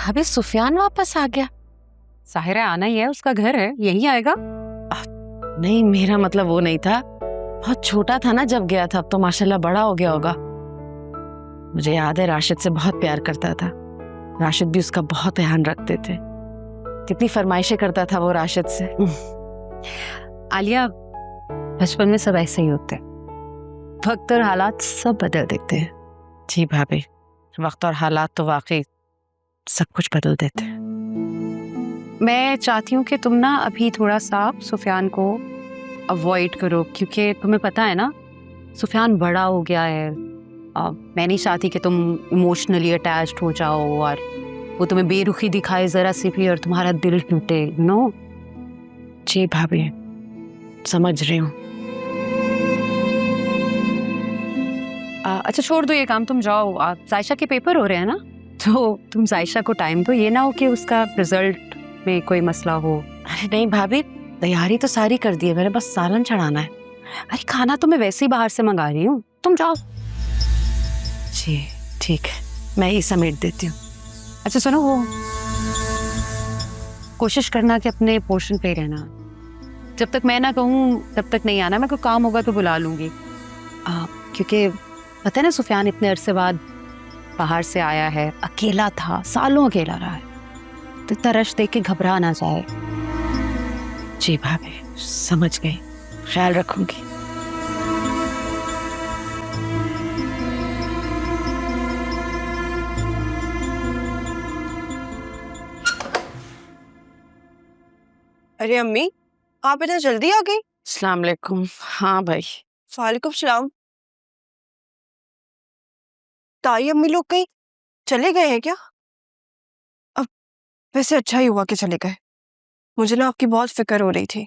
भाभी सुफियान वापस आ गया? साहिरा आना ही है, उसका घर है, यही आएगा। नहीं, मेरा मतलब वो नहीं था। बहुत छोटा था ना जब गया था, अब तो माशाल्लाह बड़ा हो गया होगा। मुझे याद है राशिद से बहुत प्यार करता था। राशिद भी उसका बहुत ध्यान रखते थे। कितनी फरमाइशें करता था वो राशिद से। आलिया, बचपन में सब ऐसे ही होते हैं, वक्त और हालात सब बदल देते हैं। जी भाभी, वक्त और हालात तो वाकई सब कुछ बदल देते हैं। मैं चाहती हूँ कि तुम ना अभी थोड़ा सा सुफियान को अवॉइड करो, क्योंकि तुम्हें पता है ना सुफियान बड़ा हो गया है। मैं नहीं चाहती कि तुम इमोशनली अटैच्ड हो जाओ और वो तुम्हें बेरुखी दिखाए जरा सी भी और तुम्हारा दिल टूटे। नो। जी भाभी, समझ रही हूँ। अच्छा छोड़ दो ये काम, तुम जाओ। जायशा के पेपर हो रहे हैं ना, तो तुम जायशा को टाइम दो। ये ना हो कि उसका रिजल्ट में कोई मसला हो। अरे नहीं भाभी, तैयारी तो सारी कर दी है मैंने, बस सालन चढ़ाना है। अरे खाना तो मैं वैसे ही बाहर से मंगा रही हूँ, तुम जाओ। जी ठीक है, मैं ही समेट देती हूँ। अच्छा सुनो, वो कोशिश करना कि अपने पोर्शन पे रहना। जब तक मैं ना कहूँ तब तक नहीं आना। मैं कोई काम होगा तो बुला लूंगी। क्योंकि पता है ना सुफियान इतने अरसे बाद बाहर से आया है, अकेला था, सालों अकेला रहा है, तो इतना रश देख के घबरा ना जाए। जी भाभी, समझ गई, ख्याल रखूंगी। अरे अम्मी, आप इतना जल्दी आ गई? अस्सलाम वालेकुम। हाँ भाई। वालेकुम सलाम। ताई अम्मी लोग कहीं चले गए हैं क्या? अब वैसे अच्छा ही हुआ कि चले गए। मुझे ना आपकी बहुत फिक्र हो रही थी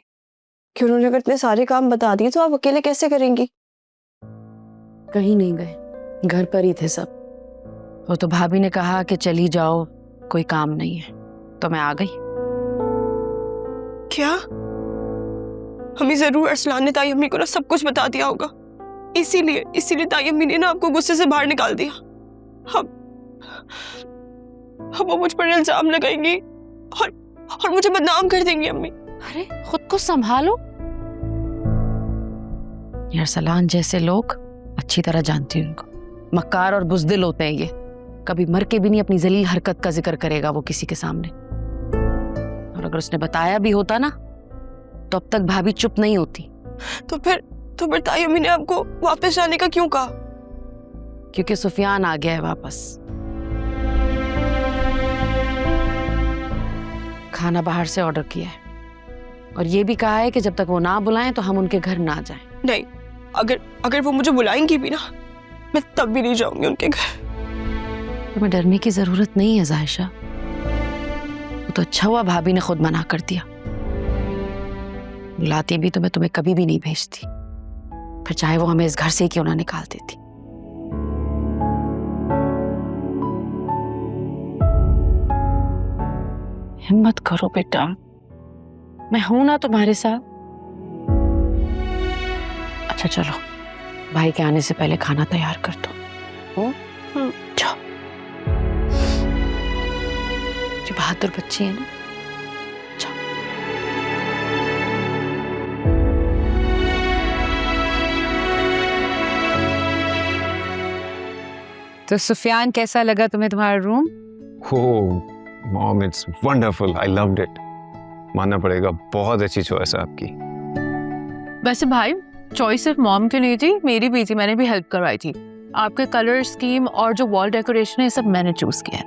कि उन्होंने अगर इतने सारे काम बता दिए तो आप अकेले कैसे करेंगी? कहीं नहीं गए, घर पर ही थे सब। वो तो भाभी ने कहा कि चली जाओ, कोई काम नहीं है, तो मैं आ गई। क्या? हमें जरूर अरसलान ने ताई अम्मी को ना सब कुछ बता दिया होगा। इसीलिए ताई अम्मी ने ना आपको गुस्से से बाहर निकाल दिया। अब वो मुझ पर इल्जाम लगाएंगी और मुझे बदनाम कर देंगी अम्मी। अरे खुद को संभालो यार, सलान जैसे लोग अच्छी तरह जानती हूँ उनको। मक्कार और बुज़दिल होते हैं ये, कभी मर के भी नहीं अपनी जलील हरकत का जिक्र करेगा वो किसी के सामने। और अगर उसने बताया भी होता ना तो अब तक भाभी चुप नहीं होती। तो फिर ताई अम्मी ने आपको वापस जाने का क्यों कहा? क्योंकि सुफियान आ गया है वापस। खाना बाहर से ऑर्डर किया है और ये भी कहा है कि जब तक वो ना बुलाएं तो हम उनके घर ना जाएं। नहीं, अगर वो मुझे बुलाएंगी भी ना, मैं तब भी नहीं जाऊंगी उनके घर। तुम्हें डरने की जरूरत नहीं है जायशा। वो तो अच्छा हुआ भाभी ने खुद मना कर दिया। बुलाती भी तो मैं तुम्हें कभी भी नहीं भेजती, फिर चाहे वो हमें इस घर से क्यों ना निकाल देती। हिम्मत करो बेटा, मैं हूं ना तुम्हारे साथ। अच्छा चलो, भाई के आने से पहले खाना तैयार कर दो। जाओ, जो बहादुर बच्ची है ना। तो सुफियान, कैसा लगा तुम्हें तुम्हारा room? Oh mom, it's wonderful, I loved it. मानना पड़ेगा, बहुत अच्छी चॉइस है आपकी। वैसे भाई, चॉइस सिर्फ मॉम की नहीं थी, मेरी भी थी, मैंने भी हेल्प करवाई थी। आपके कलर स्कीम और जो वॉल डेकोरेशन है सब मैंने चूज किया है।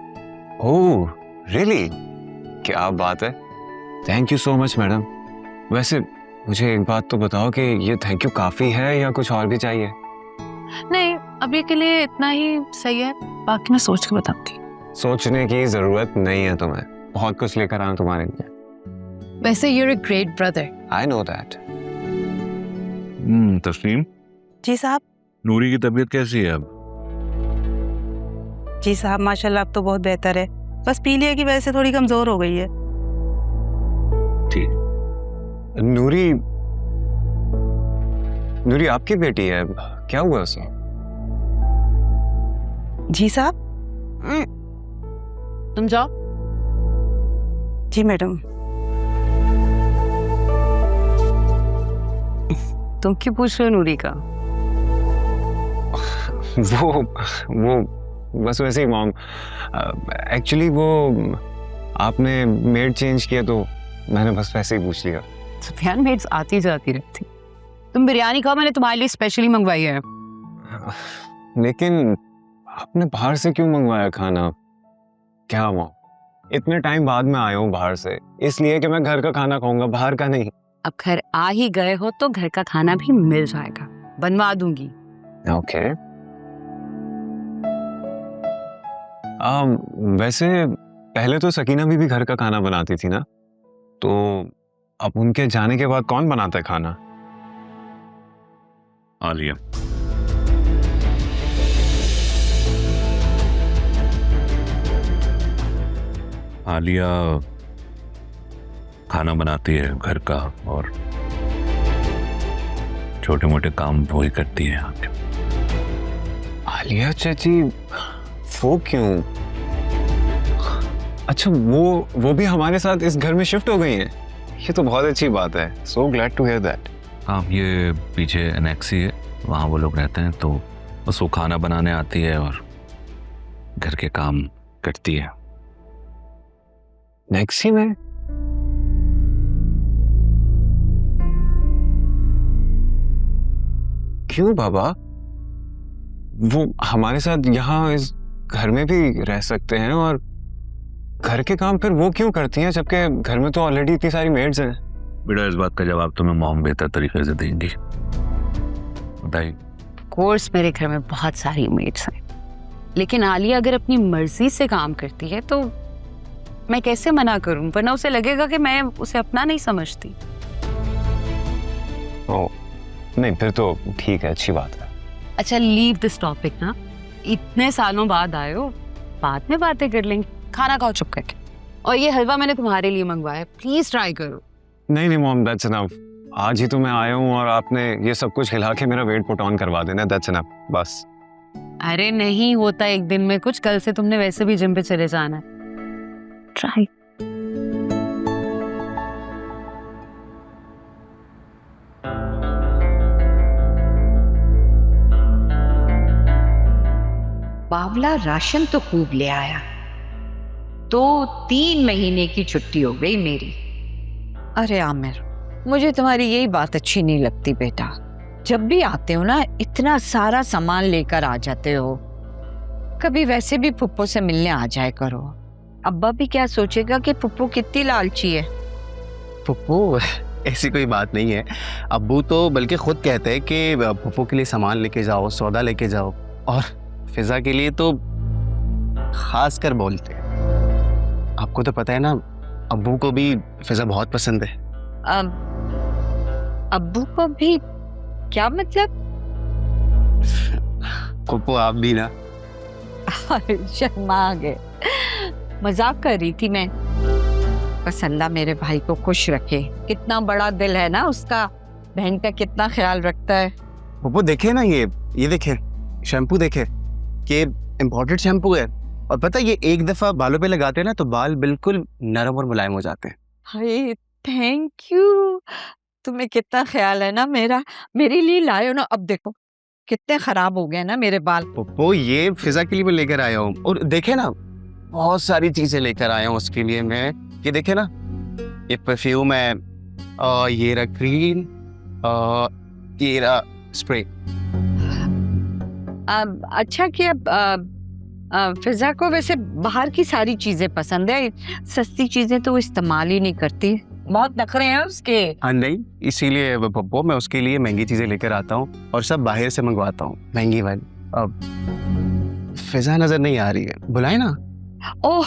Oh really? क्या बात है, thank you so much madam. वैसे मुझे एक बात तो बताओ कि ये थैंक यू काफी है या कुछ और भी चाहिए? नहीं, अभी के लिए इतना ही सही है, बाकी मैं सोच के बताऊंगी। सोचने की जरूरत नहीं है तुम्हें, बहुत कुछ लेकर आया तुम्हारे लिए। वैसे you're a great brother। I know that. तस्लीम, जी साहब। नूरी की तबीयत कैसी है अब? जी साहब, माशाल्लाह अब तो बहुत बेहतर है, बस पीलिया की वजह से थोड़ी कमजोर हो गई है। ठीक। नूरी आपकी बेटी है, क्या हुआ उसे? जी साहब। तुम जाओ, जी मैडम। तुम क्यों पूछ रहे हो नूरी का? वो बस वैसे ही मॉम, एक्चुअली वो आपने मेड चेंज किया तो मैंने बस वैसे ही पूछ लिया। सुफियान, मेड्स आती जाती रहती। तुम बिरयानी खाओ, मैंने तुम्हारे लिए स्पेशली मंगवाई है। लेकिन आपने बाहर से क्यों मंगवाया खाना? क्या मॉम, इतने टाइम बाद में आया हूँ बाहर से, इसलिए कि मैं घर का खाना खाऊंगा, बाहर का नहीं। अब घर आ ही गए हो तो घर का खाना भी मिल जाएगा, बनवा दूंगी। ओके। वैसे पहले तो सकीना भी घर का खाना बनाती थी ना, तो अब उनके जाने के बाद कौन बनाता है खाना? आलिया। आलिया खाना बनाती है घर का, और छोटे मोटे काम वो ही करती है यहाँ के। आलिया चाची, वो क्यों? अच्छा, वो भी हमारे साथ इस घर में शिफ्ट हो गई हैं? ये तो बहुत अच्छी बात है। So glad to hear that. हाँ, ये पीछे एनेक्सी है, वहाँ वो लोग रहते हैं, तो बस वो खाना बनाने आती है और घर के काम करती है। नेक्सी में? क्यों बाबा? वो हमारे साथ यहाँ इस घर में भी रह सकते हैं, और घर के काम फिर वो क्यों करती हैं, जबकि घर में तो ऑलरेडी इतनी सारी मेड्स हैं। बेटा, इस बात का जवाब तुम्हें मॉम बेहतर तरीके से देंगी। बताइए। कोर्स मेरे घर में बहुत सारी मेड्स हैं, लेकिन आलिया अगर अपनी मर्जी से काम करती है तो मैं कैसे मना करूं, वरना उसे लगेगा कि मैं उसे अपना नहीं समझती। ओह नहीं, फिर तो ठीक है, अच्छी बात है। अच्छा, लीव दिस टॉपिक ना, इतने सालों बाद आए हो, बाद में बातें कर लेंगे। खाना खाओ चुप करके। और ये हलवा मैंने तुम्हारे लिए मंगवाया, प्लीज ट्राई करो। नहीं मॉम, दैट्स इनफ। आज ही तो मैं आया हूँ और आपने ये सब कुछ खिला के मेरा वेट पुट ऑन करवा देना, दैट्स इनफ बस। अरे नहीं होता एक दिन में कुछ, कल से तुमने वैसे भी जिम पे चले जाना है। ट्राई। बावला राशन तो खूब ले आया, तो 3 महीने की छुट्टी हो गई मेरी। अरे आमिर, मुझे तुम्हारी यही बात अच्छी नहीं लगती बेटा। जब भी आते हो ना, इतना सारा सामान लेकर आ जाते हो। कभी वैसे भी पुप्पो से मिलने आ जाए करो। अब्बा भी क्या सोचेगा कि पुप्पो कितनी लालची है। पुप्पो, ऐसी कोई बात नहीं है। अब्बू तो बल्कि खुद कहते हैं कि पुप्पो के लिए सामान लेके जाओ, सौदा लेके जाओ, और फिजा के लिए तो खास कर बोलते हैं। आपको तो पता है ना, अब्बू को भी फिजा बहुत पसंद है। अब्बू को भी? क्या मतलब? पुप्पो आप भी ना। शर्मा आ गए, मजाक कर रही थी मैं। बस अल्लाह मेरे भाई को खुश रखे। कितना बड़ा दिल है ना उसका, बहन का कितना ख्याल रखता है। पुप्पो देखे ना, ये देखे शैम्पू, देखे ये इम्पोर्टेड शैम्पू है, और पता है ये एक दफा बालों पे लगाते हैं ना तो बाल बिल्कुल नरम और मुलायम हो जाते हैं। हाय, थैंक यू। तुम्हें कितना ख्याल है ना मेरा, मेरे लिए लाए हो ना। अब देखो कितने खराब हो गए ना मेरे बाल। पुप्पो, ये फिजा के लिए मैं लेकर आया हूँ, और देखे ना बहुत सारी चीजें लेकर आया हूँ उसके लिए मैं। ये देखे ना, ये परफ्यूम है, और ये रहा क्रीम, और ये रहा स्प्रे। अच्छा किया। फिजा को वैसे बाहर की सारी चीजें पसंद है, सस्ती चीजें तो वो इस्तेमाल ही नहीं करती। बहुत नखरे हैं उसके। हाँ नहीं, इसीलिए पप्पो मैं उसके लिए महंगी चीजें लेकर आता हूँ, और सब बाहर से मंगवाता हूँ, महंगी वाली। अब फिजा नजर नहीं आ रही है, बुलाए ना। ओह,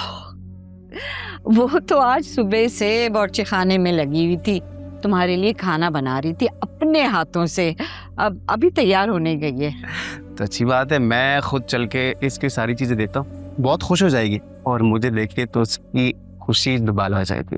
वो तो आज सुबह से बावर्ची खाने में लगी हुई थी, तुम्हारे लिए खाना बना रही थी अपने हाथों से। अब अभी तैयार होने गई है। तो अच्छी बात है, मैं खुद चल के इसकी सारी चीजें देता हूँ, बहुत खुश हो जाएगी, और मुझे देख के तो उसकी खुशी दुबाला हो जाएगी।